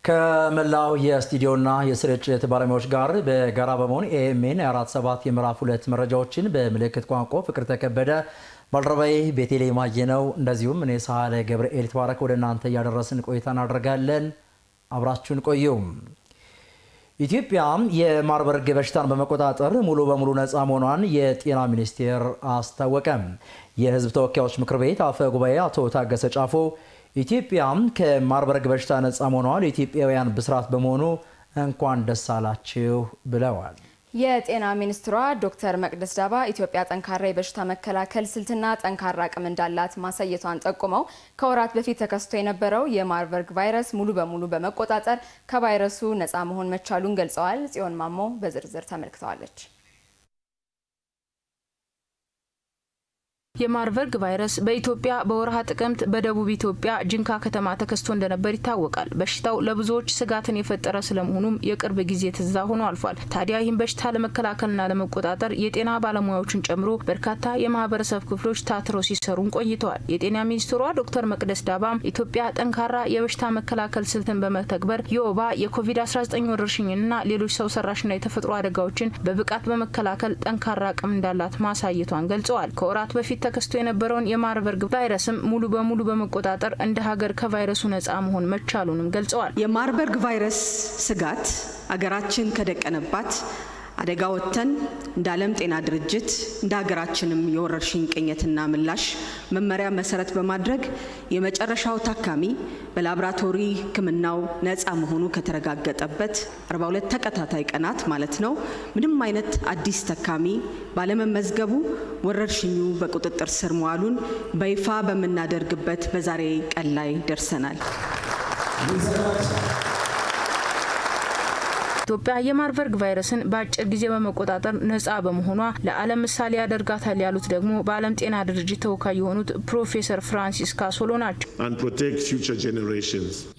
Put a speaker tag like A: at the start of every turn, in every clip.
A: ከመላው የስቱዲዮና የስርጭት ባለሙያዎች ጋር በጋራ በመሆን ኤኤምኤን 47 የምዕራፍ 2 መረጃዎችን በምልክት ቋንቋ ፍቅር ተከበደ ባልደረባዬ ቤቴሌም አየነው እንደዚሁም እኔ ሳለ ገብርኤል ተባረክ ወደ እናንተ ያደረስን ቆይታ እናደርጋለን። አብራችሁን ቆዩ። ኢትዮጵያ የማርበርግ በሽታን በመቆጣጠር ሙሉ በሙሉ ነፃ መሆኗን የጤና ሚኒስቴር አስታወቀ። የሕዝብ ተወካዮች ምክር ቤት አፈ ጉባኤ አቶ ታገሰ ጫፎ ኢትዮጵያ ከማርበርግ በሽታ ነፃ መሆኗ ለኢትዮጵያውያን ብስራት በመሆኑ እንኳን ደስ አላችሁ ብለዋል።
B: የጤና ሚኒስትሯ ዶክተር መቅደስ ዳባ ኢትዮጵያ ጠንካራ የበሽታ መከላከል ስልትና ጠንካራ አቅም እንዳላት ማሳየቷን ጠቁመው ከወራት በፊት ተከስቶ የነበረው የማርበርግ ቫይረስ ሙሉ በሙሉ በመቆጣጠር ከቫይረሱ ነፃ መሆን መቻሉን ገልጸዋል። ጽዮን ማሞ በዝርዝር ተመልክተዋለች።
C: የማርበርግ ቫይረስ በኢትዮጵያ በወርሃ ጥቅምት በደቡብ ኢትዮጵያ ጅንካ ከተማ ተከስቶ እንደነበር ይታወቃል። በሽታው ለብዙዎች ስጋትን የፈጠረ ስለመሆኑም የቅርብ ጊዜ ትዝታ ሆኖ አልፏል። ታዲያ ይህን በሽታ ለመከላከልና ለመቆጣጠር የጤና ባለሙያዎችን ጨምሮ በርካታ የማህበረሰብ ክፍሎች ታትረው ሲሰሩን ቆይተዋል። የጤና ሚኒስትሯ ዶክተር መቅደስ ዳባም ኢትዮጵያ ጠንካራ የበሽታ መከላከል ስልትን በመተግበር የወባ የኮቪድ-19 ወረርሽኝና ሌሎች ሰው ሰራሽና የተፈጥሮ አደጋዎችን በብቃት በመከላከል ጠንካራ አቅም እንዳላት ማሳየቷን ገልጸዋል። ከወራት በፊት ተከስቶ የነበረውን የማርበርግ ቫይረስም ሙሉ በሙሉ በመቆጣጠር እንደ ሀገር ከቫይረሱ ነፃ መሆን መቻሉንም ገልጸዋል።
D: የማርበርግ ቫይረስ ስጋት አገራችን ከደቀነባት አደጋ ወጥተን እንደ ዓለም ጤና ድርጅት እንደ ሀገራችንም የወረርሽኝ ቅኝትና ምላሽ መመሪያ መሰረት በማድረግ የመጨረሻው ታካሚ በላቦራቶሪ ሕክምናው ነፃ መሆኑ ከተረጋገጠበት 42 ተከታታይ ቀናት ማለት ነው ምንም አይነት አዲስ ታካሚ ባለመመዝገቡ ወረርሽኙ በቁጥጥር ስር መዋሉን በይፋ በመናደርግበት በዛሬ ቀን ላይ ደርሰናል።
C: ኢትዮጵያ የማርበርግ ቫይረስን በአጭር ጊዜ በመቆጣጠር ነፃ በመሆኗ ለዓለም ምሳሌ ያደርጋታል ያሉት ደግሞ በዓለም ጤና ድርጅት ተወካይ የሆኑት ፕሮፌሰር ፍራንሲስ ካሶሎ ናቸው።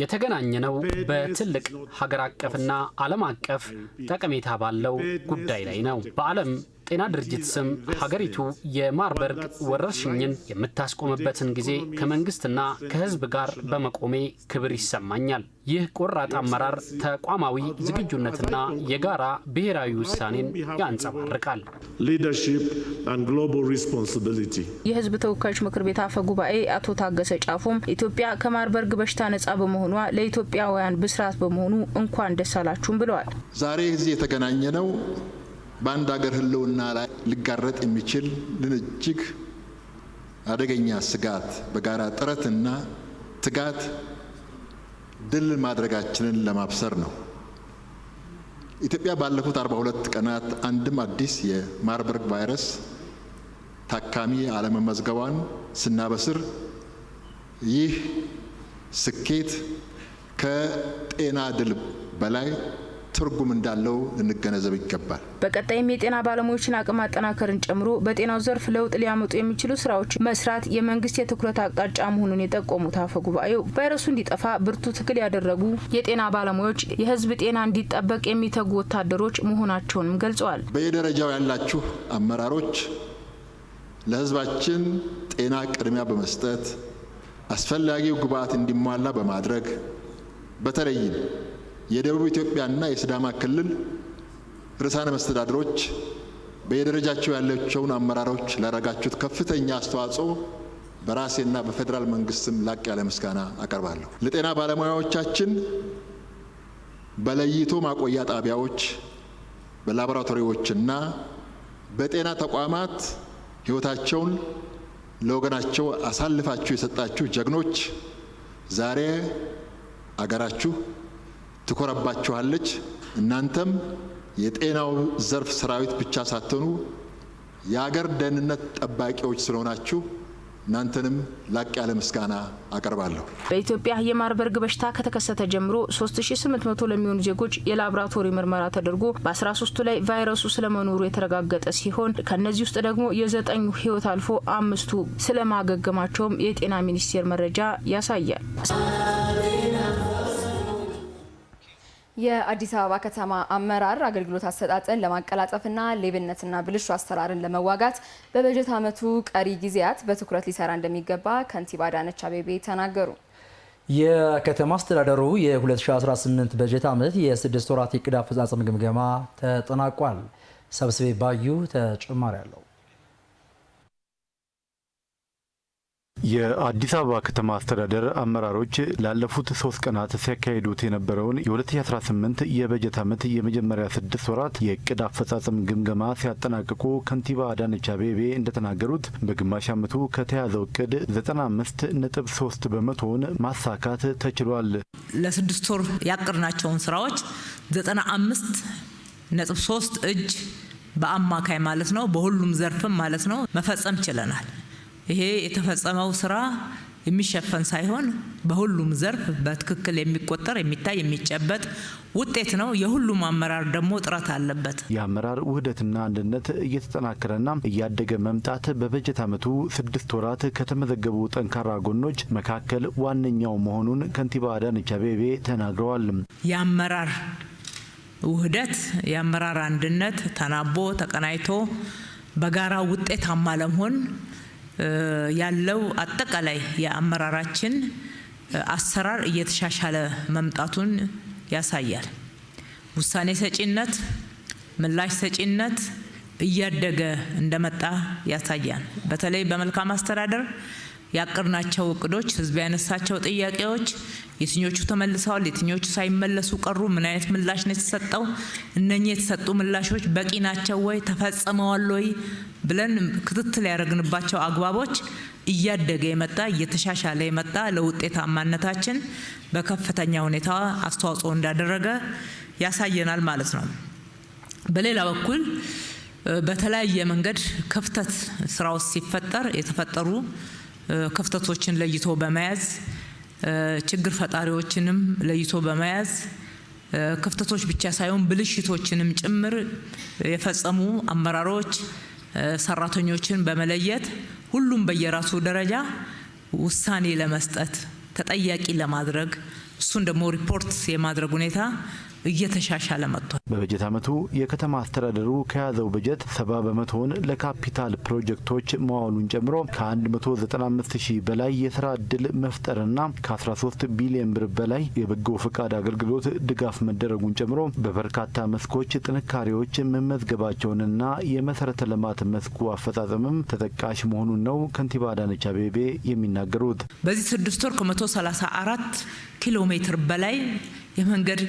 E: የተገናኘነው በትልቅ ሀገር አቀፍና ዓለም አቀፍ ጠቀሜታ ባለው ጉዳይ ላይ ነው። በዓለም ጤና ድርጅት ስም ሀገሪቱ የማርበርግ ወረርሽኝን የምታስቆምበትን ጊዜ ከመንግስትና ከህዝብ ጋር በመቆሜ ክብር ይሰማኛል። ይህ ቆራጥ አመራር ተቋማዊ ዝግጁነትና የጋራ ብሔራዊ ውሳኔን ያንጸባርቃል።
C: የህዝብ ተወካዮች ምክር ቤት አፈ ጉባኤ አቶ ታገሰ ጫፎም ኢትዮጵያ ከማርበርግ በሽታ ነፃ በመሆኗ ለኢትዮጵያውያን ብስራት በመሆኑ እንኳን ደስ አላችሁም ብለዋል።
F: ዛሬ እዚህ የተገናኘ ነው በአንድ ሀገር ህልውና ላይ ሊጋረጥ የሚችል እጅግ አደገኛ ስጋት በጋራ ጥረትና ትጋት ድል ማድረጋችንን ለማብሰር ነው። ኢትዮጵያ ባለፉት 42 ቀናት አንድም አዲስ የማርበርግ ቫይረስ ታካሚ አለመመዝገቧን ስናበስር ይህ ስኬት ከጤና ድል በላይ ትርጉም እንዳለው ልንገነዘብ ይገባል።
C: በቀጣይም የጤና ባለሙያዎችን አቅም ማጠናከርን ጨምሮ በጤናው ዘርፍ ለውጥ ሊያመጡ የሚችሉ ስራዎች መስራት የመንግስት የትኩረት አቅጣጫ መሆኑን የጠቆሙት አፈ ጉባኤው ቫይረሱ እንዲጠፋ ብርቱ ትግል ያደረጉ የጤና ባለሙያዎች የህዝብ ጤና እንዲጠበቅ የሚተጉ ወታደሮች መሆናቸውንም ገልጸዋል።
F: በየደረጃው ያላችሁ አመራሮች ለህዝባችን ጤና ቅድሚያ በመስጠት አስፈላጊው ግብዓት እንዲሟላ በማድረግ በተለይም የደቡብ ኢትዮጵያና የሲዳማ ክልል ርዕሳነ መስተዳድሮች በየደረጃቸው ያላቸውን አመራሮች ላደረጋችሁት ከፍተኛ አስተዋጽኦ በራሴና በፌዴራል መንግስትም ላቅ ያለ ምስጋና አቀርባለሁ። ለጤና ባለሙያዎቻችን በለይቶ ማቆያ ጣቢያዎች፣ በላቦራቶሪዎችና በጤና ተቋማት ህይወታቸውን ለወገናቸው አሳልፋችሁ የሰጣችሁ ጀግኖች ዛሬ አገራችሁ ትኮራባችኋለች። እናንተም የጤናው ዘርፍ ሰራዊት ብቻ ሳትሆኑ የሀገር ደህንነት ጠባቂዎች ስለሆናችሁ እናንተንም ላቅ ያለ ምስጋና አቀርባለሁ።
C: በኢትዮጵያ የማርበርግ በሽታ ከተከሰተ ጀምሮ 3800 ለሚሆኑ ዜጎች የላቦራቶሪ ምርመራ ተደርጎ በ13ቱ ላይ ቫይረሱ ስለመኖሩ የተረጋገጠ ሲሆን ከነዚህ ውስጥ ደግሞ የ9ኙ ህይወት አልፎ 5ቱ ስለማገገማቸውም የጤና ሚኒስቴር መረጃ ያሳያል።
B: የአዲስ አበባ ከተማ አመራር አገልግሎት አሰጣጥን ለማቀላጠፍና ሌብነትና ብልሹ አሰራርን ለመዋጋት በበጀት ዓመቱ ቀሪ ጊዜያት በትኩረት ሊሰራ እንደሚገባ ከንቲባ አዳነች አቤቤ ተናገሩ።
A: የከተማ አስተዳደሩ የ2018 በጀት ዓመት የ6 ወራት የዕቅድ አፈጻጸም ግምገማ ተጠናቋል። ሰብስቤ ባዩ ተጨማሪ አለው።
G: የአዲስ አበባ ከተማ አስተዳደር አመራሮች ላለፉት 3 ቀናት ሲያካሂዱት የነበረውን የ2018 የበጀት ዓመት የመጀመሪያ 6 ወራት የዕቅድ አፈጻጸም ግምገማ ሲያጠናቅቁ ከንቲባ አዳነች አቤቤ እንደተናገሩት በግማሽ ዓመቱ ከተያዘው ዕቅድ 95.3 በመቶውን ማሳካት ተችሏል።
H: ለ6 ወር ያቀድናቸውን ስራዎች 95.3 እጅ በአማካይ ማለት ነው፣ በሁሉም ዘርፍም ማለት ነው መፈጸም ችለናል። ይሄ የተፈጸመው ስራ የሚሸፈን ሳይሆን በሁሉም ዘርፍ በትክክል የሚቆጠር የሚታይ የሚጨበጥ ውጤት ነው። የሁሉም አመራር ደግሞ ጥረት አለበት።
G: የአመራር ውህደትና አንድነት እየተጠናከረና እያደገ መምጣት በበጀት ዓመቱ 6 ወራት ከተመዘገቡ ጠንካራ ጎኖች መካከል ዋነኛው መሆኑን ከንቲባ አዳነች አቤቤ ተናግረዋል።
H: የአመራር ውህደት፣ የአመራር አንድነት ተናቦ ተቀናይቶ በጋራ ውጤታማ ለመሆን ያለው አጠቃላይ የአመራራችን አሰራር እየተሻሻለ መምጣቱን ያሳያል። ውሳኔ ሰጪነት፣ ምላሽ ሰጪነት እያደገ እንደመጣ ያሳያል። በተለይ በመልካም አስተዳደር ያቀርናቸው እቅዶች፣ ህዝብ ያነሳቸው ጥያቄዎች የትኞቹ ተመልሰዋል፣ የትኞቹ ሳይመለሱ ቀሩ፣ ምን አይነት ምላሽ ነው የተሰጠው፣ እነኚህ የተሰጡ ምላሾች በቂ ናቸው ወይ፣ ተፈጽመዋል ወይ ብለን ክትትል ያደረግንባቸው አግባቦች እያደገ የመጣ እየተሻሻለ የመጣ ለውጤታማነታችን በከፍተኛ ሁኔታ አስተዋጽኦ እንዳደረገ ያሳየናል ማለት ነው። በሌላ በኩል በተለያየ መንገድ ክፍተት ስራው ሲፈጠር የተፈጠሩ ክፍተቶችን ለይቶ በመያዝ ችግር ፈጣሪዎችንም ለይቶ በመያዝ ክፍተቶች ብቻ ሳይሆን ብልሽቶችንም ጭምር የፈጸሙ አመራሮች ሰራተኞችን በመለየት ሁሉም በየራሱ ደረጃ ውሳኔ ለመስጠት ተጠያቂ ለማድረግ እሱን ደግሞ ሪፖርት የማድረግ ሁኔታ እየተሻሻለ መጥቷል።
G: በበጀት ዓመቱ የከተማ አስተዳደሩ ከያዘው በጀት 70 በመቶውን ለካፒታል ፕሮጀክቶች መዋሉን ጨምሮ ከ195,000 በላይ የስራ ዕድል መፍጠርና ከ13 ቢሊዮን ብር በላይ የበጎ ፈቃድ አገልግሎት ድጋፍ መደረጉን ጨምሮ በበርካታ መስኮች ጥንካሬዎች መመዝገባቸውንና የመሰረተ ልማት መስኩ አፈጻጸምም ተጠቃሽ መሆኑን ነው ከንቲባ አዳነች አቤቤ የሚናገሩት።
H: በዚህ 6 ወር ከ134 ኪሎ ሜትር በላይ የመንገድ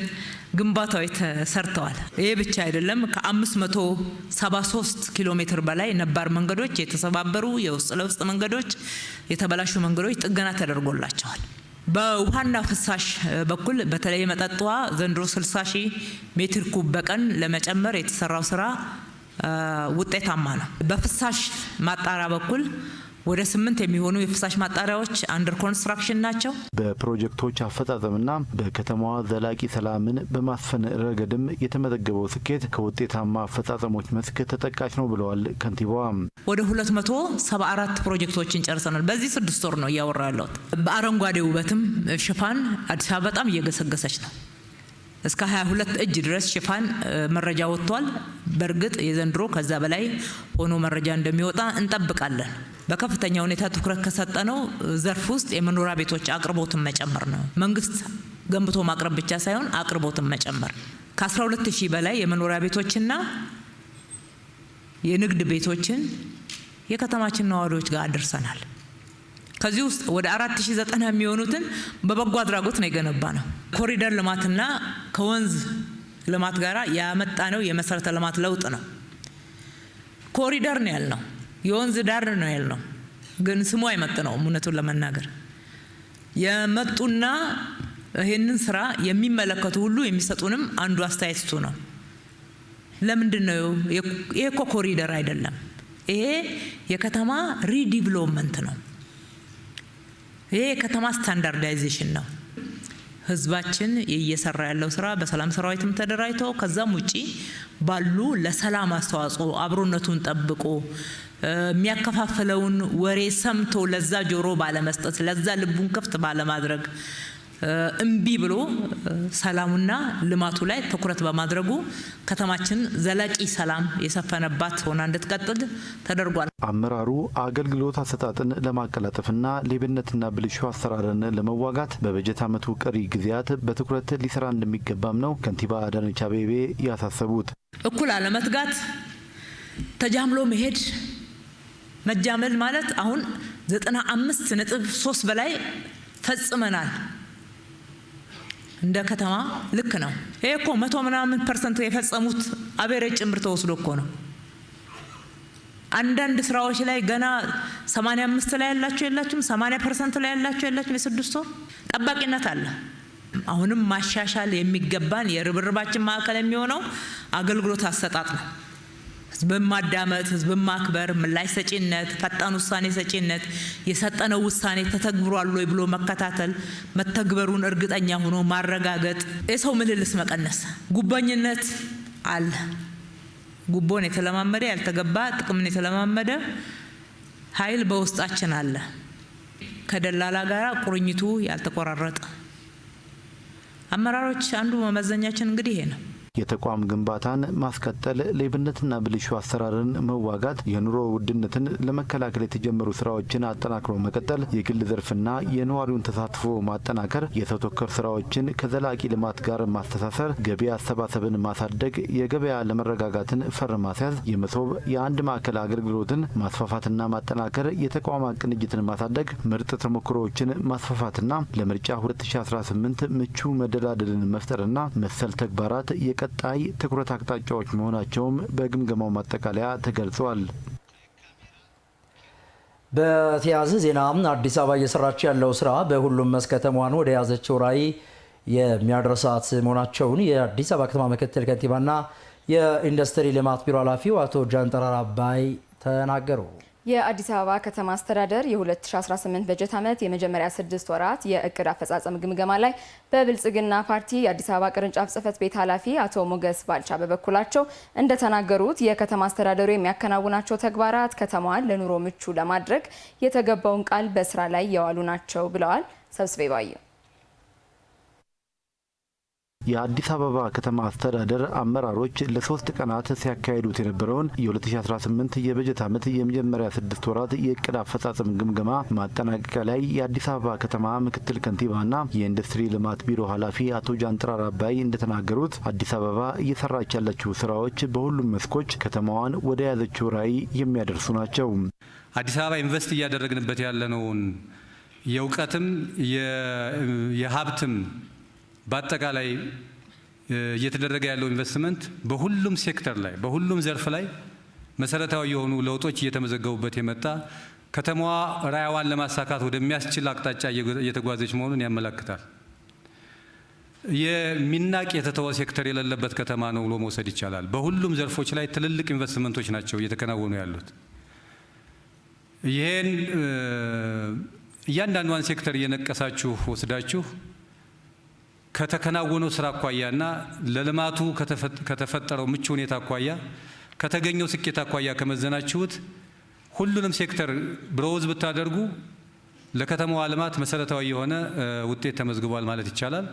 H: ግንባታዎች ተሰርተዋል። ይሄ ብቻ አይደለም። ከ573 ኪሎ ሜትር በላይ ነባር መንገዶች፣ የተሰባበሩ የውስጥ ለውስጥ መንገዶች፣ የተበላሹ መንገዶች ጥገና ተደርጎላቸዋል። በውሃና ፍሳሽ በኩል በተለይ መጠጥ ውሃ ዘንድሮ 60,000 ሜትር ኩብ በቀን ለመጨመር የተሰራው ስራ ውጤታማ ነው። በፍሳሽ ማጣሪያ በኩል ወደ 8 የሚሆኑ የፍሳሽ ማጣሪያዎች አንደር ኮንስትራክሽን ናቸው።
G: በፕሮጀክቶች አፈጻጸምና በከተማዋ ዘላቂ ሰላምን በማስፈን ረገድም የተመዘገበው ስኬት ከውጤታማ አፈጻጸሞች መስክ ተጠቃሽ ነው ብለዋል ከንቲባዋ።
H: ወደ 274 ፕሮጀክቶችን ጨርሰናል። በዚህ 6 ወር ነው እያወራ ያለሁት። በአረንጓዴ ውበትም ሽፋን አዲስ አበባ በጣም እየገሰገሰች ነው። እስከ 22 እጅ ድረስ ሽፋን መረጃ ወጥቷል። በእርግጥ የዘንድሮ ከዛ በላይ ሆኖ መረጃ እንደሚወጣ እንጠብቃለን። በከፍተኛ ሁኔታ ትኩረት ከሰጠነው ዘርፍ ውስጥ የመኖሪያ ቤቶች አቅርቦትን መጨመር ነው። መንግስት ገንብቶ ማቅረብ ብቻ ሳይሆን አቅርቦትን መጨመር። ከ12,000 በላይ የመኖሪያ ቤቶችና የንግድ ቤቶችን የከተማችን ነዋሪዎች ጋር አድርሰናል። ከዚህ ውስጥ ወደ 4,090 የሚሆኑትን በበጎ አድራጎት ነው የገነባ ነው። ኮሪደር ልማትና ከወንዝ ልማት ጋራ ያመጣ ነው የመሰረተ ልማት ለውጥ ነው። ኮሪደር ነው ያልነው፣ የወንዝ ዳር ነው ያልነው፣ ግን ስሙ አይመጥነውም። እውነቱን ለመናገር የመጡና ይሄንን ስራ የሚመለከቱ ሁሉ የሚሰጡንም አንዱ አስተያየቱ ነው። ለምንድን ነው ይሄ እኮ ኮሪደር አይደለም፣ ይሄ የከተማ ሪዲቨሎፕመንት ነው፣ ይሄ የከተማ ስታንዳርዳይዜሽን ነው። ህዝባችን እየሰራ ያለው ስራ በሰላም ሰራዊትም ተደራጅቶ ከዛም ውጪ ባሉ ለሰላም አስተዋጽኦ አብሮነቱን ጠብቆ የሚያከፋፍለውን ወሬ ሰምቶ ለዛ ጆሮ ባለመስጠት ለዛ ልቡን ክፍት ባለማድረግ እምቢ ብሎ ሰላሙና ልማቱ ላይ ትኩረት በማድረጉ ከተማችን ዘላቂ ሰላም የሰፈነባት ሆና እንድትቀጥል ተደርጓል።
G: አመራሩ አገልግሎት አሰጣጥን ለማቀላጠፍና ሌብነትና ብልሹ አሰራርን ለመዋጋት በበጀት ዓመቱ ቀሪ ጊዜያት በትኩረት ሊሰራ እንደሚገባም ነው ከንቲባ አዳነች አቤቤ ያሳሰቡት።
H: እኩል አለመትጋት፣ ተጃምሎ መሄድ፣ መጃመል ማለት አሁን 95.3 በላይ ፈጽመናል እንደ ከተማ ልክ ነው። ይሄ እኮ 100% የፈጸሙት አቬሬጅ ጭምር ተወስዶ እኮ ነው። አንዳንድ ስራዎች ላይ ገና 85 ላይ ያላችሁ የላችሁም፣ 80% ላይ ያላችሁ የላችሁም። የስድስት ወር ጠባቂነት አለ። አሁንም ማሻሻል የሚገባን የርብርባችን ማዕከል የሚሆነው አገልግሎት አሰጣጥ ነው። ህዝብን ማዳመጥ፣ ህዝብን ማክበር፣ ምላሽ ሰጪነት፣ ፈጣን ውሳኔ ሰጪነት፣ የሰጠነው ውሳኔ ተተግብሯል ወይ ብሎ መከታተል፣ መተግበሩን እርግጠኛ ሆኖ ማረጋገጥ፣ የሰው ምልልስ መቀነስ። ጉቦኝነት አለ። ጉቦን የተለማመደ ያልተገባ ጥቅምን የተለማመደ ኃይል በውስጣችን አለ። ከደላላ ጋር ቁርኝቱ ያልተቆራረጠ አመራሮች አንዱ መመዘኛችን እንግዲህ ይሄ ነው።
G: የተቋም ግንባታን ማስቀጠል፣ ሌብነትና ብልሹ አሰራርን መዋጋት፣ የኑሮ ውድነትን ለመከላከል የተጀመሩ ስራዎችን አጠናክሮ መቀጠል፣ የግል ዘርፍና የነዋሪውን ተሳትፎ ማጠናከር፣ የሰው ተኮር ስራዎችን ከዘላቂ ልማት ጋር ማስተሳሰር፣ ገበያ አሰባሰብን ማሳደግ፣ የገበያ ለመረጋጋትን ፈር ማስያዝ፣ የመሶብ የአንድ ማዕከል አገልግሎትን ማስፋፋትና ማጠናከር፣ የተቋማት ቅንጅትን ማሳደግ፣ ምርጥ ተሞክሮዎችን ማስፋፋትና ለምርጫ 2018 ምቹ መደላደልን መፍጠርና መሰል ተግባራት ቀጣይ ትኩረት አቅጣጫዎች መሆናቸውም በግምገማው ማጠቃለያ ተገልጿል።
A: በተያያዘ ዜና አዲስ አበባ እየሰራች ያለው ስራ በሁሉም መስክ ከተማዋን ወደ ያዘችው ራዕይ የሚያደርሳት መሆናቸውን የአዲስ አበባ ከተማ ምክትል ከንቲባና የኢንዱስትሪ ልማት ቢሮ ኃላፊው አቶ ጃንጥራር አባይ ተናገሩ።
B: የአዲስ አበባ ከተማ አስተዳደር የ2018 በጀት ዓመት የመጀመሪያ 6 ወራት የእቅድ አፈጻጸም ግምገማ ላይ በብልጽግና ፓርቲ የአዲስ አበባ ቅርንጫፍ ጽህፈት ቤት ኃላፊ አቶ ሞገስ ባልቻ በበኩላቸው እንደተናገሩት የከተማ አስተዳደሩ የሚያከናውናቸው ተግባራት ከተማዋን ለኑሮ ምቹ ለማድረግ የተገባውን ቃል በስራ ላይ የዋሉ ናቸው ብለዋል። ሰብስቤ ባየው
G: የአዲስ አበባ ከተማ አስተዳደር አመራሮች ለ3 ቀናት ሲያካሂዱት የነበረውን የ2018 የበጀት ዓመት የመጀመሪያ 6 ወራት የእቅድ አፈጻጸም ግምገማ ማጠናቀቂያ ላይ የአዲስ አበባ ከተማ ምክትል ከንቲባና የኢንዱስትሪ ልማት ቢሮ ኃላፊ አቶ ጃንጥራር አባይ እንደተናገሩት አዲስ አበባ እየሰራች ያለችው ስራዎች በሁሉም መስኮች ከተማዋን ወደ ያዘችው ራዕይ የሚያደርሱ ናቸው።
I: አዲስ አበባ ኢንቨስት እያደረግንበት ያለነውን የእውቀትም የሀብትም በአጠቃላይ እየተደረገ ያለው ኢንቨስትመንት በሁሉም ሴክተር ላይ በሁሉም ዘርፍ ላይ መሰረታዊ የሆኑ ለውጦች እየተመዘገቡበት የመጣ ከተማዋ ራዕይዋን ለማሳካት ወደሚያስችል አቅጣጫ እየተጓዘች መሆኑን ያመለክታል። የሚናቅ የተተወ ሴክተር የሌለበት ከተማ ነው ብሎ መውሰድ ይቻላል። በሁሉም ዘርፎች ላይ ትልልቅ ኢንቨስትመንቶች ናቸው እየተከናወኑ ያሉት። ይሄን እያንዳንዷን ሴክተር እየነቀሳችሁ ወስዳችሁ ከተከናወነው ስራ አኳያና ለልማቱ ከተፈጠረው ምቹ ሁኔታ አኳያ ከተገኘው ስኬት አኳያ ከመዘናችሁት ሁሉንም ሴክተር ብሮዝ ብታደርጉ ለከተማዋ ልማት መሰረታዊ የሆነ ውጤት ተመዝግቧል ማለት ይቻላል።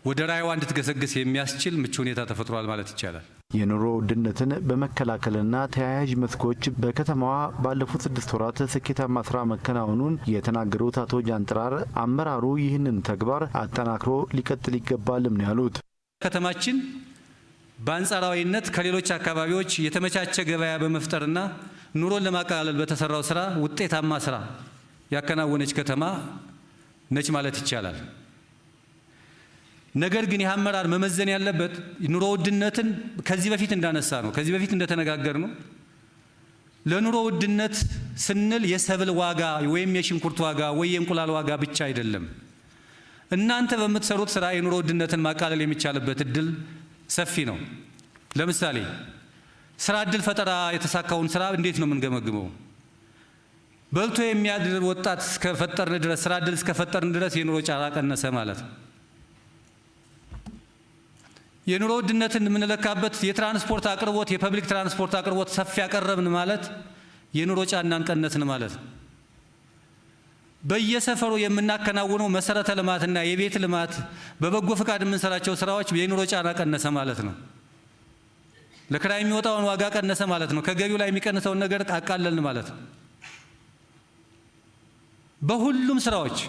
I: ወደ ራዕይዋ እንድትገሰግስ የሚያስችል ምቹ ሁኔታ ተፈጥሯል ማለት ይቻላል።
G: የኑሮ ውድነትን በመከላከልና ተያያዥ መስኮች በከተማዋ ባለፉት 6 ወራት ስኬታማ ስራ መከናወኑን የተናገሩት አቶ ጃንጥራር አመራሩ ይህንን ተግባር አጠናክሮ ሊቀጥል ይገባልም ነው ያሉት።
I: ከተማችን በአንጻራዊነት ከሌሎች አካባቢዎች የተመቻቸ ገበያ በመፍጠርና ኑሮን ለማቃለል በተሰራው ስራ ውጤታማ ስራ ያከናወነች ከተማ ነች ማለት ይቻላል። ነገር ግን የአመራር መመዘን ያለበት ኑሮ ውድነትን ከዚህ በፊት እንዳነሳ ነው ከዚህ በፊት እንደተነጋገር ነው ለኑሮ ውድነት ስንል የሰብል ዋጋ ወይም የሽንኩርት ዋጋ ወይ የእንቁላል ዋጋ ብቻ አይደለም። እናንተ በምትሰሩት ስራ የኑሮ ውድነትን ማቃለል የሚቻልበት እድል ሰፊ ነው። ለምሳሌ ስራ እድል ፈጠራ የተሳካውን ስራ እንዴት ነው የምንገመግመው? በልቶ የሚያድር ወጣት እስከፈጠርን ድረስ ስራ እድል እስከፈጠርን ድረስ የኑሮ ጫና ቀነሰ ማለት ነው። የኑሮ ውድነትን የምንለካበት የትራንስፖርት አቅርቦት የፐብሊክ ትራንስፖርት አቅርቦት ሰፊ ያቀረብን ማለት የኑሮ ጫናን ቀነስን ማለት ነው። በየሰፈሩ የምናከናውነው መሰረተ ልማትና የቤት ልማት በበጎ ፈቃድ የምንሰራቸው ስራዎች የኑሮ ጫና ቀነሰ ማለት ነው። ለክራይ የሚወጣውን ዋጋ ቀነሰ ማለት ነው። ከገቢው ላይ የሚቀንሰውን ነገር አቃለልን ማለት ነው። በሁሉም ስራዎች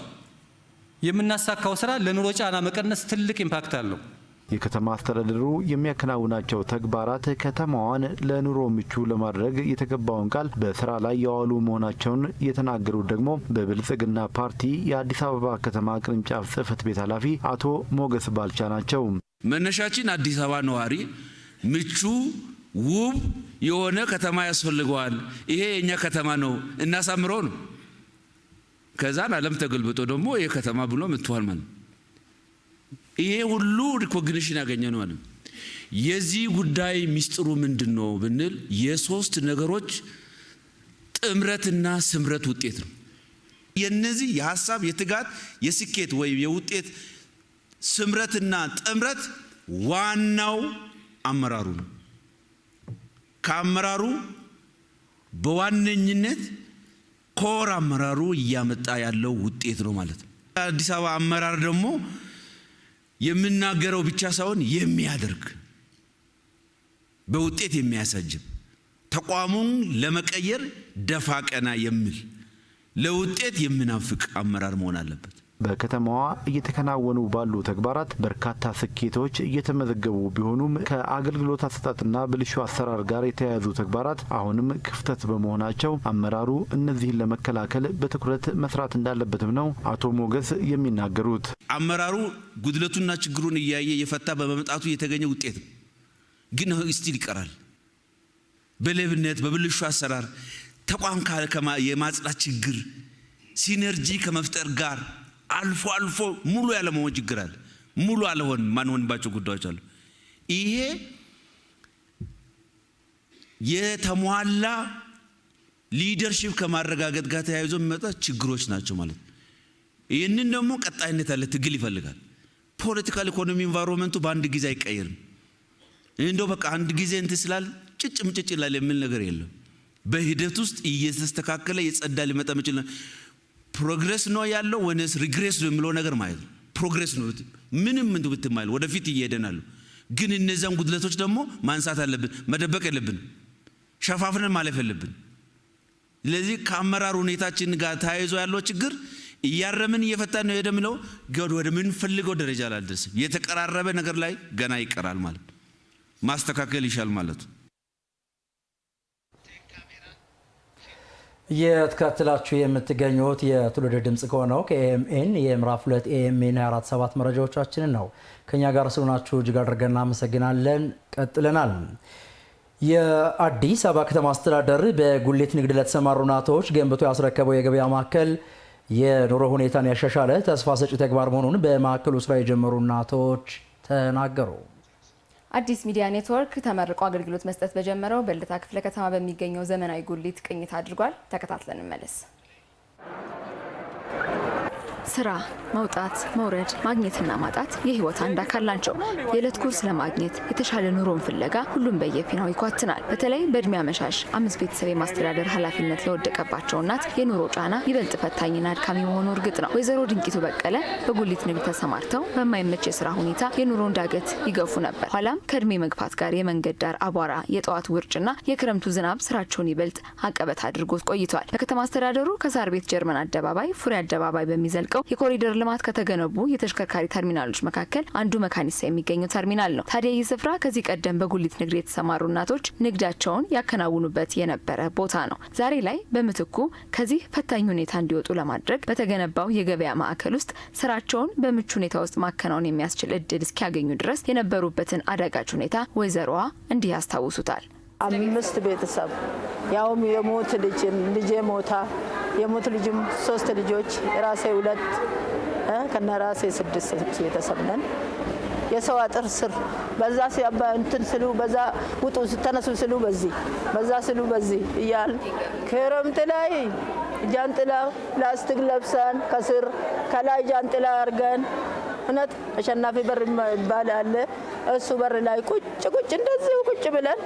I: የምናሳካው ስራ ለኑሮ ጫና መቀነስ ትልቅ ኢምፓክት አለው።
G: የከተማ አስተዳደሩ የሚያከናውናቸው ተግባራት ከተማዋን ለኑሮ ምቹ ለማድረግ የተገባውን ቃል በስራ ላይ ያዋሉ መሆናቸውን የተናገሩት ደግሞ በብልጽግና ፓርቲ የአዲስ አበባ ከተማ ቅርንጫፍ ጽህፈት ቤት ኃላፊ አቶ ሞገስ ባልቻ ናቸው።
J: መነሻችን አዲስ አበባ ነዋሪ ምቹ ውብ የሆነ ከተማ ያስፈልገዋል። ይሄ የኛ ከተማ ነው እናሳምረው ነው። ከዛን ዓለም ተገልብጦ ደግሞ ይሄ ከተማ ብሎ መጥቷል ማለት ይሄ ሁሉ ሪኮግኒሽን ያገኘ ነው ማለት። የዚህ ጉዳይ ሚስጥሩ ምንድነው ብንል የሶስት ነገሮች ጥምረትና ስምረት ውጤት ነው። የነዚህ የሐሳብ የትጋት የስኬት ወይ የውጤት ስምረትና ጥምረት ዋናው አመራሩ ነው። ከአመራሩ በዋነኝነት ኮር አመራሩ እያመጣ ያለው ውጤት ነው ማለት ነው። አዲስ አበባ አመራር ደግሞ የምናገረው ብቻ ሳይሆን የሚያደርግ በውጤት የሚያሳጅብ ተቋሙን ለመቀየር ደፋ ቀና የሚል ለውጤት የምናፍቅ አመራር መሆን አለበት።
G: በከተማዋ እየተከናወኑ ባሉ ተግባራት በርካታ ስኬቶች እየተመዘገቡ ቢሆኑም ከአገልግሎት አሰጣጥና ብልሹ አሰራር ጋር የተያያዙ ተግባራት አሁንም ክፍተት በመሆናቸው አመራሩ እነዚህን ለመከላከል በትኩረት መስራት እንዳለበትም ነው አቶ ሞገስ የሚናገሩት።
J: አመራሩ ጉድለቱና ችግሩን እያየ የፈታ በመምጣቱ የተገኘ ውጤት ግን ስቲል ይቀራል። በሌብነት በብልሹ አሰራር ተቋም የማጽዳት ችግር ሲነርጂ ከመፍጠር ጋር አልፎ አልፎ ሙሉ ያለመሆን ችግር አለ። ሙሉ አለሆን ማንሆንባቸው ጉዳዮች አሉ። ይሄ የተሟላ ሊደርሺፕ ከማረጋገጥ ጋር ተያይዞ የሚመጣ ችግሮች ናቸው ማለት ነው። ይህንን ደግሞ ቀጣይነት ያለ ትግል ይፈልጋል። ፖለቲካል ኢኮኖሚ ኢንቫይሮንመንቱ በአንድ ጊዜ አይቀየርም። እንደው በቃ አንድ ጊዜ እንትስላል ጭጭ ይላል የሚል ነገር የለም። በሂደት ውስጥ እየተስተካከለ የጸዳ ሊመጣ የሚችል ፕሮግሬስ ነው ያለው ወይስ ሪግሬስ ነው የሚለው ነገር ማለት ነው። ፕሮግሬስ ነው ምንም እንዱ ብትማል ወደፊት እየሄደናል። ግን እነዛን ጉድለቶች ደግሞ ማንሳት አለብን፣ መደበቅ የለብን፣ ሸፋፍነን ማለፍ የለብን። ስለዚህ ከአመራር ሁኔታችን ጋር ተያይዞ ያለው ችግር እያረምን እየፈታን ነው ሄደምለው ወደ ምን ፈልገው ደረጃ አልደረሰም። የተቀራረበ ነገር ላይ ገና ይቀራል ማለት ማስተካከል ይሻል ማለት ነው።
A: የተከታተላችሁ የምትገኙት የትውልድ ድምጽ ከሆነው ከኤኤምኤን የምዕራፍ 2 ኤኤምኤን 247 መረጃዎቻችንን ነው። ከኛ ጋር ስለሆናችሁ እጅግ አድርገን እናመሰግናለን። ቀጥለናል። የአዲስ አበባ ከተማ አስተዳደር በጉሊት ንግድ ለተሰማሩ እናቶች ገንብቶ ያስረከበው የገበያ ማዕከል የኑሮ ሁኔታን ያሻሻለ ተስፋ ሰጪ ተግባር መሆኑን በማዕከሉ ስራ የጀመሩ እናቶች ተናገሩ።
B: አዲስ ሚዲያ ኔትወርክ ተመርቆ አገልግሎት መስጠት በጀመረው በልደታ ክፍለ ከተማ በሚገኘው ዘመናዊ ጉሊት ቅኝት አድርጓል። ተከታትለን እንመለስ። ስራ፣ መውጣት፣ መውረድ፣ ማግኘትና ማጣት የህይወት አንድ አካል ናቸው። የዕለት ጉርስ ለማግኘት የተሻለ ኑሮን ፍለጋ ሁሉም በየፊናው ይኳትናል። በተለይ በእድሜ አመሻሽ 5 ቤተሰብ የማስተዳደር ኃላፊነት ለወደቀባቸው እናት የኑሮ ጫና ይበልጥ ፈታኝና አድካሚ መሆኑ እርግጥ ነው። ወይዘሮ ድንቂቱ በቀለ በጉሊት ንግድ ተሰማርተው በማይመች የስራ ሁኔታ የኑሮን ዳገት ይገፉ ነበር። ኋላም ከእድሜ መግፋት ጋር የመንገድ ዳር አቧራ፣ የጠዋት ውርጭና የክረምቱ ዝናብ ስራቸውን ይበልጥ አቀበት አድርጎት ቆይተዋል። በከተማ አስተዳደሩ ከሳር ቤት ጀርመን አደባባይ ፉሪ አደባባይ በሚዘልቀው የኮሪደር ልማት ከተገነቡ የተሽከርካሪ ተርሚናሎች መካከል አንዱ መካኒሳ የሚገኘው ተርሚናል ነው። ታዲያ ይህ ስፍራ ከዚህ ቀደም በጉሊት ንግድ የተሰማሩ እናቶች ንግዳቸውን ያከናውኑበት የነበረ ቦታ ነው። ዛሬ ላይ በምትኩ ከዚህ ፈታኝ ሁኔታ እንዲወጡ ለማድረግ በተገነባው የገበያ ማዕከል ውስጥ ስራቸውን በምቹ ሁኔታ ውስጥ ማከናወን የሚያስችል እድል እስኪያገኙ ድረስ የነበሩበትን አዳጋች ሁኔታ ወይዘሮዋ እንዲህ ያስታውሱታል።
K: 5 ቤተሰብ ያውም የሞት ልጄ ሞታ የሞት ልጅም 3 ልጆች የራሴ 2 ከነራሴ 6 ቤተሰብ ነን። የሰው አጥር ስር በዛ ሲያባ እንትን ስሉ በዛ ውጡ ተነሱ ስሉ በዚህ በዛ ስሉ በዚህ እያል ክረምት ላይ ጃንጥላ ፕላስቲክ ለብሰን ከስር ከላይ ጃንጥላ አርገን እነት አሸናፊ በር ይባላል። እሱ በር ላይ ቁጭ እንደዚህ ቁጭ ብለን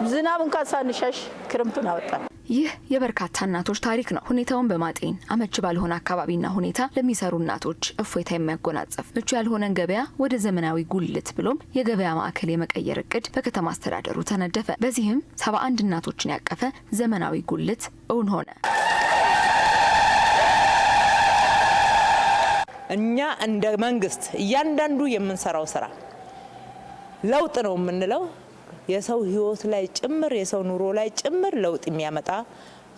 K: ዝናብ እንኳን ሳንሸሽ ክረምቱን አወጣን።
B: ይህ የበርካታ እናቶች ታሪክ ነው። ሁኔታውን በማጤን አመች ባልሆነ አካባቢና ሁኔታ ለሚሰሩ እናቶች እፎይታ የሚያጎናጽፍ ምቹ ያልሆነን ገበያ ወደ ዘመናዊ ጉልት ብሎም የገበያ ማዕከል የመቀየር እቅድ በከተማ አስተዳደሩ ተነደፈ። በዚህም 71 እናቶችን ያቀፈ ዘመናዊ ጉልት እውን ሆነ።
L: እኛ እንደ መንግስት እያንዳንዱ የምንሰራው ስራ ለውጥ ነው የምንለው የሰው ህይወት ላይ ጭምር የሰው ኑሮ ላይ ጭምር ለውጥ የሚያመጣ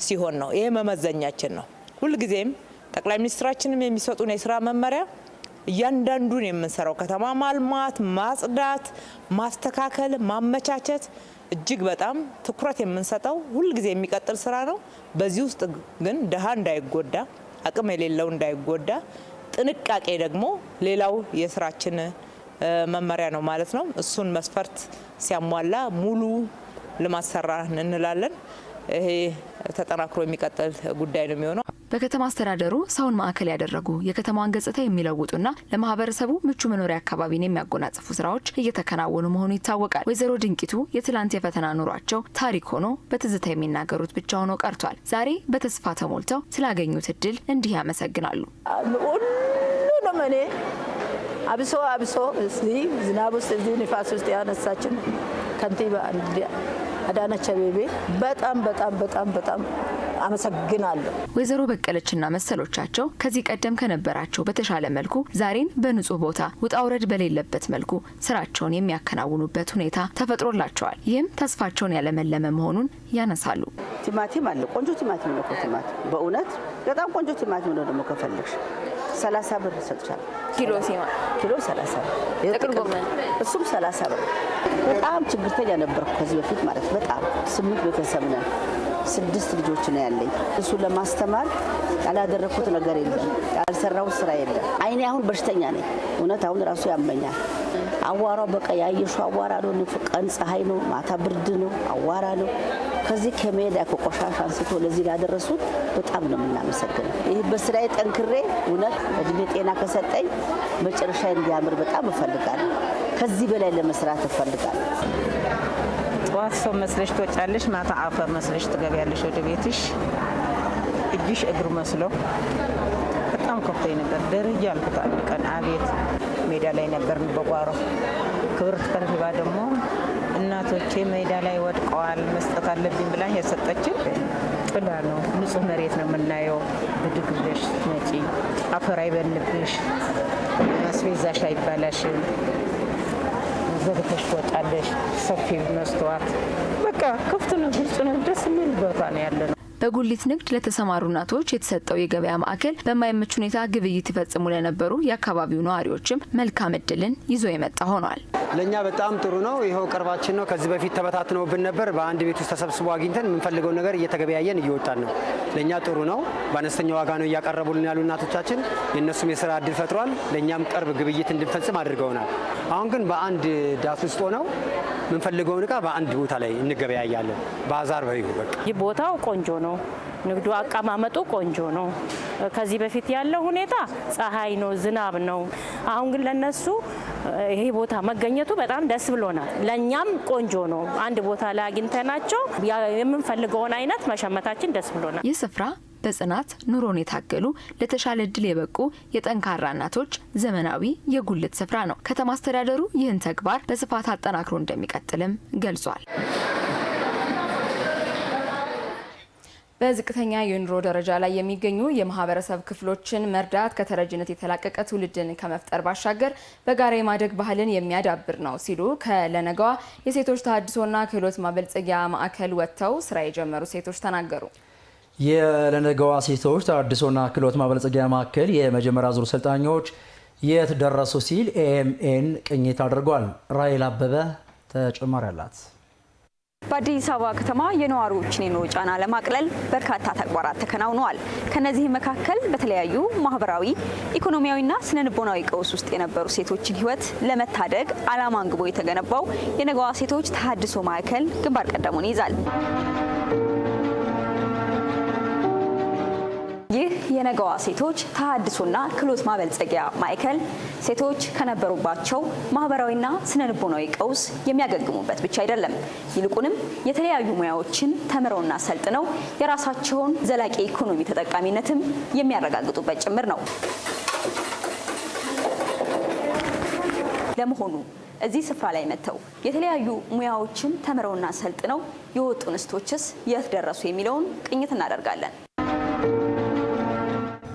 L: ሲሆን ነው። ይሄ መመዘኛችን ነው። ሁሉ ጊዜም ጠቅላይ ሚኒስትራችንም የሚሰጡን የስራ መመሪያ እያንዳንዱን የምንሰራው ከተማ ማልማት፣ ማጽዳት፣ ማስተካከል፣ ማመቻቸት እጅግ በጣም ትኩረት የምንሰጠው ሁሉ ጊዜ የሚቀጥል ስራ ነው። በዚህ ውስጥ ግን ደሃ እንዳይጎዳ፣ አቅም የሌለው እንዳይጎዳ ጥንቃቄ ደግሞ ሌላው የስራችን መመሪያ ነው ማለት ነው። እሱን መስፈርት ሲያሟላ ሙሉ ልማት ሰራ እንላለን። ይሄ ተጠናክሮ የሚቀጥል ጉዳይ ነው የሚሆነው።
B: በከተማ አስተዳደሩ ሰውን ማዕከል ያደረጉ የከተማዋን ገጽታ የሚለውጡና ለማህበረሰቡ ምቹ መኖሪያ አካባቢን የሚያጎናጽፉ ስራዎች እየተከናወኑ መሆኑ ይታወቃል። ወይዘሮ ድንቂቱ የትላንት የፈተና ኑሯቸው ታሪክ ሆኖ በትዝታ የሚናገሩት ብቻ ሆኖ ቀርቷል። ዛሬ በተስፋ ተሞልተው ስላገኙት እድል እንዲህ ያመሰግናሉ።
K: ሁሉንም እኔ አብሶ እዚህ ዝናብ ውስጥ እዚህ ንፋስ ውስጥ ያነሳችን ከንቲባ አዳነች አቤቤ በጣም አመሰግናለሁ።
B: ወይዘሮ በቀለችና መሰሎቻቸው ከዚህ ቀደም ከነበራቸው በተሻለ መልኩ ዛሬን በንጹህ ቦታ ውጣ ውረድ በሌለበት መልኩ ስራቸውን የሚያከናውኑበት ሁኔታ ተፈጥሮላቸዋል። ይህም ተስፋቸውን ያለመለመ መሆኑን ያነሳሉ።
M: ቲማቲም አለ። ቆንጆ ቲማቲም ነው። ቲማቲም በእውነት በጣም ቆንጆ ቲማቲም ነው። ደግሞ ከፈልግሽ 30 ብር ሰጥቻለሁ።
B: ኪሎ
M: 30 ብር። ጥቅል ጎመን እሱም 30 ብር። በጣም ችግርተኛ ነበርኩ ከዚህ በፊት ማለት በጣም 8 ቤተሰብ ነን። 6 ልጆች ነው ያለኝ። እሱ ለማስተማር ያላደረኩት ነገር የለም፣ ያልሰራው ስራ የለም። አይኔ አሁን በሽተኛ ነኝ። እውነት አሁን ራሱ ያመኛል። አዋራው በቃ ያየሹ አዋራ ነው። ቀን ፀሐይ ነው፣ ማታ ብርድ ነው፣ አዋራ ነው። ከዚህ ከሜዳ ከቆሻሻ አንስቶ ለዚህ ያደረሱት በጣም ነው የምናመሰግነው። ይህ በስራዬ ጠንክሬ እውነት እድሜ ጤና ከሰጠኝ መጨረሻ እንዲያምር በጣም እፈልጋለሁ። ከዚህ በላይ ለመስራት እፈልጋለሁ።
N: ጠዋት ሰው መስለሽ ትወጫለሽ፣ ማታ አፈር መስለሽ ትገቢያለሽ ወደ ቤትሽ። እጅሽ እግሩ መስሎ በጣም ከፍቶኝ ነበር። ደረጃ አልኩት አንድ ቀን አቤት። ሜዳ ላይ ነበርን በጓሮ። ክብርት ከንቲባ ደግሞ እናቶቼ ሜዳ ላይ ወድቀዋል መስጠት አለብኝ ብላ የሰጠችን ጥላ ነው። ንጹህ መሬት ነው የምናየው። ብድግ ብለሽ ስትመጪ አፈር አይበንብሽ፣ አስቤዛሽ አይባላሽም። ዘግተሽ ትወጣለሽ። ሰፊ መስተዋት በቃ ክፍት ነው፣ ግልጽ ነው። ደስ የሚል ቦታ ነው ያለ ነው።
B: በጉሊት ንግድ ለተሰማሩ እናቶች የተሰጠው የገበያ ማዕከል በማይመች ሁኔታ ግብይት ይፈጽሙ ለነበሩ የአካባቢው ነዋሪዎችም መልካም እድልን ይዞ የመጣ ሆኗል።
O: ለኛ በጣም ጥሩ ነው። ይኸው ቅርባችን ነው። ከዚህ በፊት ተበታትነውብን ነበር። በአንድ ቤት ውስጥ ተሰብስቦ አግኝተን የምንፈልገው ነገር እየተገበያየን እየወጣን ነው። ለኛ ጥሩ ነው። በአነስተኛ ዋጋ ነው እያቀረቡልን ያሉ እናቶቻችን። የእነሱም የስራ እድል ፈጥሯል። ለእኛም ቅርብ ግብይት እንድንፈጽም አድርገውናል። አሁን ግን በአንድ ዳስ ውስጥ ሆነው የምንፈልገውን እቃ በአንድ ቦታ ላይ እንገበያያለን። ባዛር በይሁ በቃ
P: ይህ ቦታው ቆንጆ ነው። ንግዱ አቀማመጡ ቆንጆ ነው። ከዚህ በፊት ያለው ሁኔታ ፀሐይ ነው፣ ዝናብ ነው። አሁን ግን ለነሱ ይሄ ቦታ መገኘቱ በጣም ደስ ብሎናል። ለኛም ቆንጆ ነው። አንድ ቦታ ላይ አግኝተናቸው የምንፈልገውን አይነት መሸመታችን ደስ ብሎናል።
B: ይህ ስፍራ በጽናት ኑሮን የታገሉ ለተሻለ እድል የበቁ የጠንካራ እናቶች ዘመናዊ የጉልት ስፍራ ነው። ከተማ አስተዳደሩ ይህን ተግባር በስፋት አጠናክሮ እንደሚቀጥልም ገልጿል። በዝቅተኛ የኑሮ ደረጃ ላይ የሚገኙ የማህበረሰብ ክፍሎችን መርዳት ከተረጅነት የተላቀቀ ትውልድን ከመፍጠር ባሻገር በጋራ የማደግ ባህልን የሚያዳብር ነው ሲሉ ከለነገዋ የሴቶች ተሃድሶና ክህሎት ማበልጸጊያ ማዕከል ወጥተው ስራ የጀመሩ ሴቶች ተናገሩ።
A: የለነገዋ ሴቶች ተሃድሶና ክህሎት ማበልጸጊያ ማዕከል የመጀመሪያ ዙር ሰልጣኞች የት ደረሱ ሲል ኤኤምኤን ቅኝት አድርጓል። ራይል አበበ ተጨማሪ አላት።
Q: በአዲስ አበባ ከተማ የነዋሪዎችን የኑሮ ጫና ለማቅለል በርካታ ተግባራት ተከናውነዋል። ከነዚህ መካከል በተለያዩ ማህበራዊ፣ ኢኮኖሚያዊና ስነልቦናዊ ቀውስ ውስጥ የነበሩ ሴቶችን ህይወት ለመታደግ ዓላማ አንግቦ የተገነባው የነገዋ ሴቶች ተሃድሶ ማዕከል ግንባር ቀደሙን ይዛል። ይህ የነገዋ ሴቶች ተሃድሶና ክህሎት ማበልጸጊያ ማዕከል ሴቶች ከነበሩባቸው ማህበራዊና ስነልቦናዊ ቀውስ የሚያገግሙበት ብቻ አይደለም። ይልቁንም የተለያዩ ሙያዎችን ተምረውና ሰልጥነው የራሳቸውን ዘላቂ ኢኮኖሚ ተጠቃሚነትም የሚያረጋግጡበት ጭምር ነው። ለመሆኑ እዚህ ስፍራ ላይ መጥተው የተለያዩ ሙያዎችን ተምረውና ሰልጥነው የወጡ እንስቶችስ የት ደረሱ የሚለውን ቅኝት እናደርጋለን።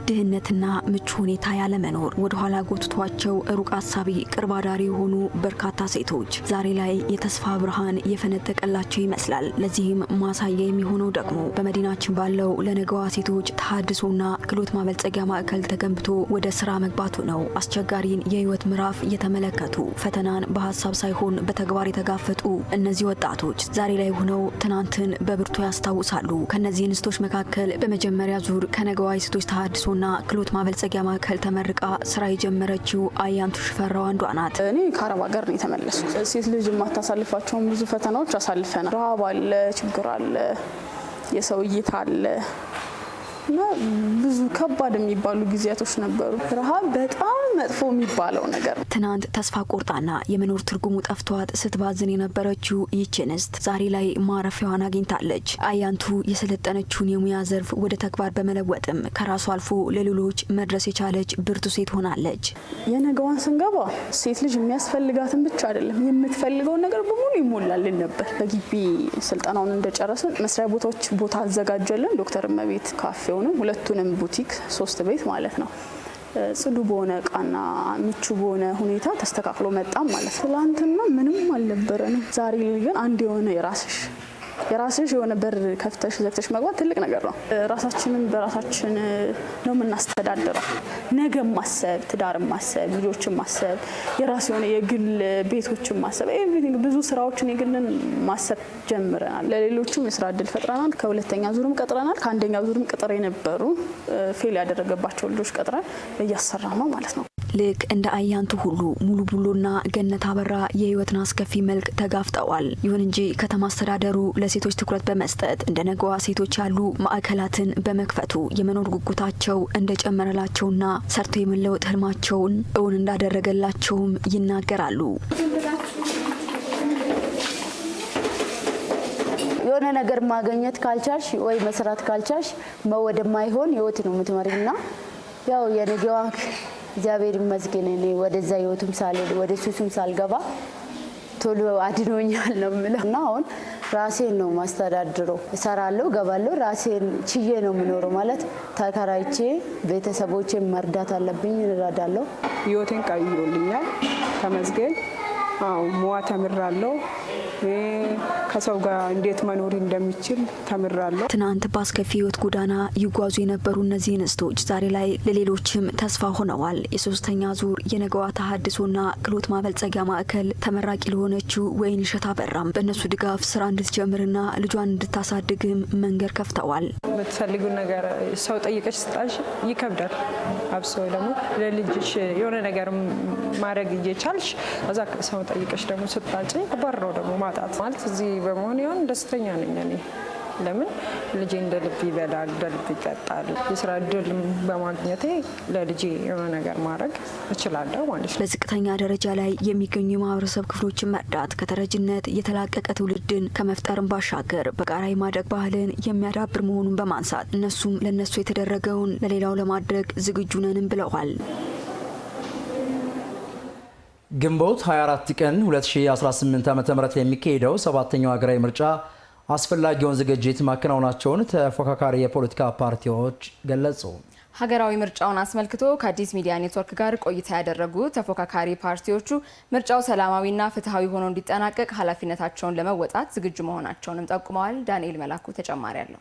Q: ድህነትና ምቹ ሁኔታ ያለመኖር ወደ ኋላ ጎትቷቸው ሩቅ አሳቢ ቅርብ አዳሪ የሆኑ በርካታ ሴቶች ዛሬ ላይ የተስፋ ብርሃን የፈነጠቀላቸው ይመስላል። ለዚህም ማሳያ የሚሆነው ደግሞ በመዲናችን ባለው ለነገዋ ሴቶች ተሃድሶና ክህሎት ማበልጸጊያ ማዕከል ተገንብቶ ወደ ስራ መግባቱ ነው። አስቸጋሪን የህይወት ምዕራፍ እየተመለከቱ ፈተናን በሀሳብ ሳይሆን በተግባር የተጋፈጡ እነዚህ ወጣቶች ዛሬ ላይ ሆነው ትናንትን በብርቱ ያስታውሳሉ። ከነዚህ እንስቶች መካከል በመጀመሪያ ዙር ከነገዋ የሴቶች ተሃድሶ ና ክህሎት ማበልጸጊያ ማዕከል ተመርቃ ስራ የጀመረችው አያንቱ ሽፈራው አንዷ ናት።
R: እኔ ከአረብ ሀገር ነው የተመለስኩት። ሴት ልጅ የማታሳልፋቸውን ብዙ ፈተናዎች አሳልፈናል። ረሃብ አለ፣ ችግር አለ፣ የሰው እይታ አለ እና ብዙ ከባድ የሚባሉ ጊዜያቶች ነበሩ። ረሃብ በጣም መጥፎ የሚባለው ነገር።
Q: ትናንት ተስፋ ቆርጣና የመኖር ትርጉሙ ጠፍቷት ስትባዝን የነበረችው ይህች እንስት ዛሬ ላይ ማረፊያዋን አግኝታለች። አያንቱ የሰለጠነችውን የሙያ ዘርፍ ወደ ተግባር በመለወጥም ከራሱ አልፎ ለሌሎች መድረስ የቻለች ብርቱ ሴት ሆናለች።
R: የነገዋን ስንገባ ሴት ልጅ የሚያስፈልጋትን ብቻ አይደለም የምትፈልገውን ነገር በሙሉ ይሞላልን ነበር። በግቢ ስልጠናውን እንደጨረስን መስሪያ ቦታዎች ቦታ አዘጋጀልን። ዶክተር እመቤት ካፌ ሁለቱንም ቡቲክ 3 ቤት ማለት ነው ጽዱ በሆነ እቃና ምቹ በሆነ ሁኔታ ተስተካክሎ መጣም ማለት ነው። ትላንትና ምንም አልነበረንም። ዛሬ ግን አንድ የሆነ የራስሽ የሆነ በር ከፍተሽ ዘግተሽ መግባት ትልቅ ነገር ነው። ራሳችንን በራሳችን ነው የምናስተዳድረው። ነገ ማሰብ፣ ትዳር ማሰብ፣ ልጆችን ማሰብ፣ የራስ የሆነ የግል ቤቶችን ማሰብ፣ ኤቭሪቲንግ ብዙ ስራዎችን የግልን ማሰብ ጀምረናል። ለሌሎችም የስራ እድል ፈጥረናል። ከሁለተኛ ዙርም ቀጥረናል። ከአንደኛ ዙርም ቅጥር የነበሩ ፌል ያደረገባቸው ልጆች ቀጥረን እያሰራ ነው ማለት ነው።
Q: ልክ እንደ አያንቱ ሁሉ ሙሉ ቡሎና ገነት አበራ የህይወትን አስከፊ መልክ ተጋፍጠዋል። ይሁን እንጂ ከተማ አስተዳደሩ ለሴቶች ትኩረት በመስጠት እንደ ነገዋ ሴቶች ያሉ ማዕከላትን በመክፈቱ የመኖር ጉጉታቸው እንደጨመረላቸውና ሰርቶ የመለወጥ ህልማቸውን እውን እንዳደረገላቸውም ይናገራሉ።
M: የሆነ ነገር ማግኘት ካልቻልሽ ወይ መስራት ካልቻልሽ ወደማይሆን ህይወት ነው የምትመሪና ያው የነገዋ እግዚአብሔር ይመስገን እኔ ወደዛ ህይወቱም ሳልሄድ ወደ ሱሱም ሳልገባ ቶሎ አድኖኛል ነው የምለው እና አሁን ራሴን ነው ማስተዳድረው። እሰራለሁ፣ ገባለሁ፣ ራሴን ችዬ ነው የምኖረው። ማለት ተከራይቼ ቤተሰቦቼን መርዳት አለብኝ፣ እረዳለሁ።
S: ህይወቴን ቀይሮልኛል ተመስገን። ሙያ ተምራለሁ። ከሰው ጋር እንዴት መኖር እንደሚችል ተምራለሁ።
Q: ትናንት በአስከፊ ህይወት ጎዳና ይጓዙ የነበሩ እነዚህ እንስቶች ዛሬ ላይ ለሌሎችም ተስፋ ሆነዋል። የሶስተኛ ዙር የነገዋ ተሃድሶና ክህሎት ማበልጸጊያ ማዕከል ተመራቂ ለሆነችው ወይንሸት አበራም በእነሱ ድጋፍ ስራ እንድትጀምርና ልጇን እንድታሳድግም መንገድ ከፍተዋል።
S: የምትፈልጉ ነገር ሰው ጠይቀሽ ስጣሽ ይከብዳል። አብሶ ደግሞ ለልጅሽ የሆነ ነገር ማድረግ እየቻልሽ እዛ ሰው ጠይቀሽ ደግሞ ስጣጭ ባረው ደግሞ ማጣት ማለት እዚህ በመሆን ይሆን ደስተኛ ነኝ እኔ። ለምን ልጄ እንደ ልብ ይበላል፣ እንደ ልብ ይጠጣል። የስራ እድል በማግኘቴ ለልጄ የሆነ ነገር ማድረግ እችላለሁ ማለት ነው።
Q: በዝቅተኛ ደረጃ ላይ የሚገኙ የማህበረሰብ ክፍሎችን መርዳት ከተረጅነት የተላቀቀ ትውልድን ከመፍጠርም ባሻገር በጋራ የማደግ ባህልን የሚያዳብር መሆኑን በማንሳት እነሱም ለነሱ የተደረገውን ለሌላው ለማድረግ ዝግጁ ነንም ብለዋል።
A: ግንቦት 24 ቀን 2018 ዓ.ም የሚካሄደው 7ኛው ሀገራዊ ምርጫ አስፈላጊውን ዝግጅት ማከናወናቸውን ተፎካካሪ የፖለቲካ ፓርቲዎች ገለጹ።
B: ሀገራዊ ምርጫውን አስመልክቶ ከአዲስ ሚዲያ ኔትወርክ ጋር ቆይታ ያደረጉ ተፎካካሪ ፓርቲዎቹ ምርጫው ሰላማዊና ፍትሃዊ ሆኖ እንዲጠናቀቅ ኃላፊነታቸውን ለመወጣት ዝግጁ መሆናቸውንም ጠቁመዋል። ዳንኤል መላኩ ተጨማሪ አለው።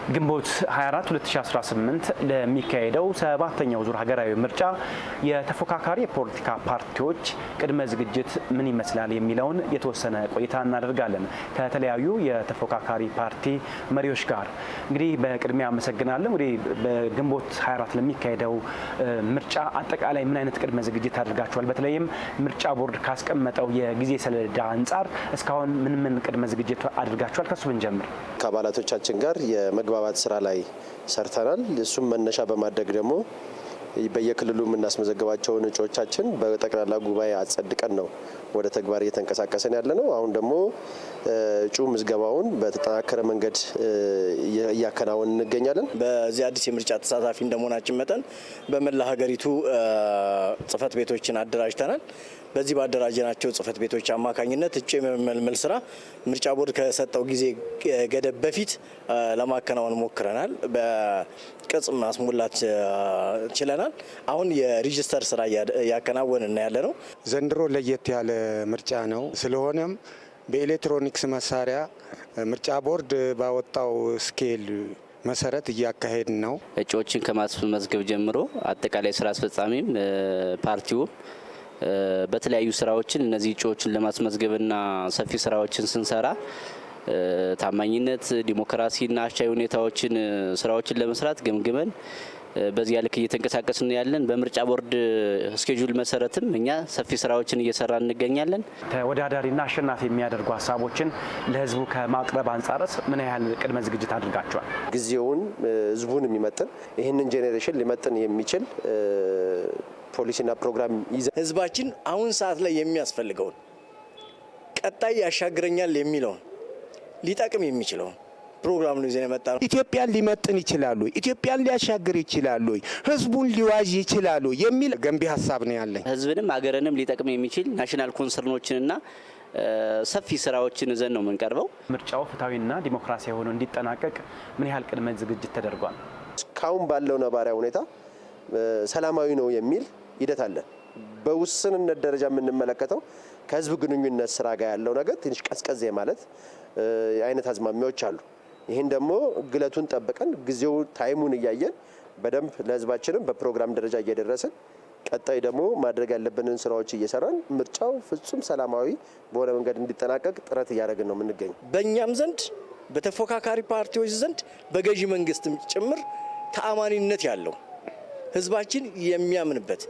T: ግንቦት 24 2018 ለሚካሄደው 7ኛው ዙር ሀገራዊ ምርጫ የተፎካካሪ የፖለቲካ ፓርቲዎች ቅድመ ዝግጅት ምን ይመስላል የሚለውን የተወሰነ ቆይታ እናደርጋለን ከተለያዩ የተፎካካሪ ፓርቲ መሪዎች ጋር። እንግዲህ በቅድሚያ አመሰግናለሁ። እንግዲህ በግንቦት 24 ለሚካሄደው ምርጫ አጠቃላይ ምን አይነት ቅድመ ዝግጅት አድርጋችኋል? በተለይም ምርጫ ቦርድ ካስቀመጠው የጊዜ ሰሌዳ አንጻር እስካሁን ምን ቅድመ ዝግጅት አድርጋችኋል? ከሱ ብንጀምር።
U: ከአባላቶቻችን ጋር የመግባባት ስራ ላይ ሰርተናል። እሱም መነሻ በማድረግ ደግሞ በየክልሉ የምናስመዘግባቸውን እጩዎቻችን በጠቅላላ ጉባኤ አጸድቀን ነው ወደ ተግባር እየተንቀሳቀሰን ያለ ነው። አሁን ደግሞ እጩ ምዝገባውን በተጠናከረ መንገድ እያከናወን እንገኛለን።
V: በዚህ አዲስ የምርጫ ተሳታፊ እንደመሆናችን መጠን በመላ ሀገሪቱ ጽህፈት ቤቶችን አደራጅተናል። በዚህ ባደራጀናቸው ጽህፈት ቤቶች አማካኝነት እጩ የመመልመል ስራ ምርጫ ቦርድ ከሰጠው ጊዜ ገደብ በፊት ለማከናወን ሞክረናል። በቅጽ ማስሞላት ችለናል። አሁን የሬጂስተር ስራ እያከናወንን ያለ ነው።
W: ዘንድሮ ለየት ያለ ምርጫ ነው። ስለሆነም በኤሌክትሮኒክስ መሳሪያ ምርጫ ቦርድ ባወጣው ስኬል መሰረት እያካሄድን ነው።
X: እጩዎችን ከማስመዝገብ ጀምሮ አጠቃላይ ስራ አስፈጻሚም ፓርቲውም በተለያዩ ስራዎችን እነዚህ እጩዎችን ለማስመዝገብና ሰፊ ስራዎችን ስንሰራ ታማኝነት፣ ዲሞክራሲና አስቻይ ሁኔታዎችን ስራዎችን ለመስራት ገምግመን በዚያ ልክ እየተንቀሳቀስን ያለን። በምርጫ ቦርድ ስኬጁል መሰረትም እኛ ሰፊ ስራዎችን እየሰራን እንገኛለን።
T: ተወዳዳሪና አሸናፊ የሚያደርጉ ሀሳቦችን ለህዝቡ ከማቅረብ አንጻርስ ምን ያህል ቅድመ ዝግጅት አድርጋቸዋል?
U: ጊዜውን ህዝቡን የሚመጥን ይህንን ጄኔሬሽን ሊመጥን የሚችል ፖሊሲና ፕሮግራም ይዘ
V: ህዝባችን አሁን ሰዓት ላይ የሚያስፈልገውን ቀጣይ ያሻግረኛል የሚለውን ሊጠቅም የሚችለውን ፕሮግራም ነው ይዘን የመጣ ነው።
W: ኢትዮጵያን ሊመጥን ይችላሉ፣ ኢትዮጵያን ሊያሻግር ይችላሉ፣ ህዝቡን ሊዋዥ ይችላሉ የሚል ገንቢ ሀሳብ ነው ያለኝ።
X: ህዝብንም ሀገርንም ሊጠቅም የሚችል ናሽናል ኮንሰርኖችንና ሰፊ ስራዎችን ይዘን ነው የምንቀርበው።
T: ምርጫው ፍትሐዊና ዲሞክራሲያዊ ሆኖ እንዲጠናቀቅ ምን ያህል ቅድመ ዝግጅት ተደርጓል?
U: እስካሁን ባለው ነባራዊ ሁኔታ ሰላማዊ ነው የሚል ሂደት አለ። በውስንነት ደረጃ የምንመለከተው ከህዝብ ግንኙነት ስራ ጋር ያለው ነገር ትንሽ ቀዝቀዝ ማለት አይነት አዝማሚያዎች አሉ። ይህን ደግሞ ግለቱን ጠብቀን ጊዜው ታይሙን እያየን በደንብ ለህዝባችንም በፕሮግራም ደረጃ እየደረስን ቀጣይ ደግሞ ማድረግ ያለብንን ስራዎች እየሰራን ምርጫው ፍጹም ሰላማዊ በሆነ መንገድ እንዲጠናቀቅ ጥረት እያደረግን ነው የምንገኘው።
V: በእኛም ዘንድ በተፎካካሪ ፓርቲዎች ዘንድ በገዢ መንግስትም ጭምር ተአማኒነት ያለው ህዝባችን የሚያምንበት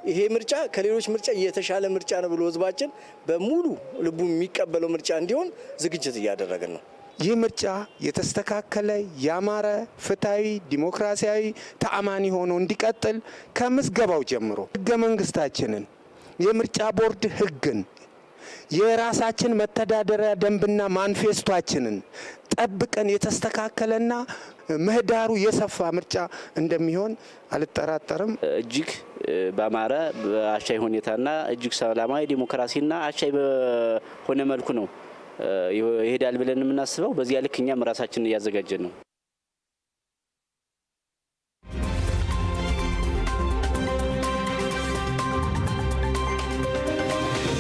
V: ይሄ ምርጫ ከሌሎች ምርጫ የተሻለ ምርጫ ነው ብሎ ህዝባችን በሙሉ ልቡ የሚቀበለው ምርጫ እንዲሆን ዝግጅት እያደረግን ነው።
W: ይህ ምርጫ የተስተካከለ ያማረ፣ ፍትሃዊ፣ ዲሞክራሲያዊ፣ ተአማኒ ሆኖ እንዲቀጥል ከምዝገባው ጀምሮ ህገ መንግስታችንን፣ የምርጫ ቦርድ ህግን፣ የራሳችን መተዳደሪያ ደንብና ማኒፌስቶአችንን ጠብቀን የተስተካከለና ምህዳሩ የሰፋ ምርጫ እንደሚሆን አልጠራጠርም።
X: እጅግ በአማረ በአሻይ ሁኔታና እጅግ ሰላማዊ ዲሞክራሲና አሻይ በሆነ መልኩ ነው ይሄዳል ብለን የምናስበው። በዚያ ልክ እኛም ራሳችንን እያዘጋጀን ነው።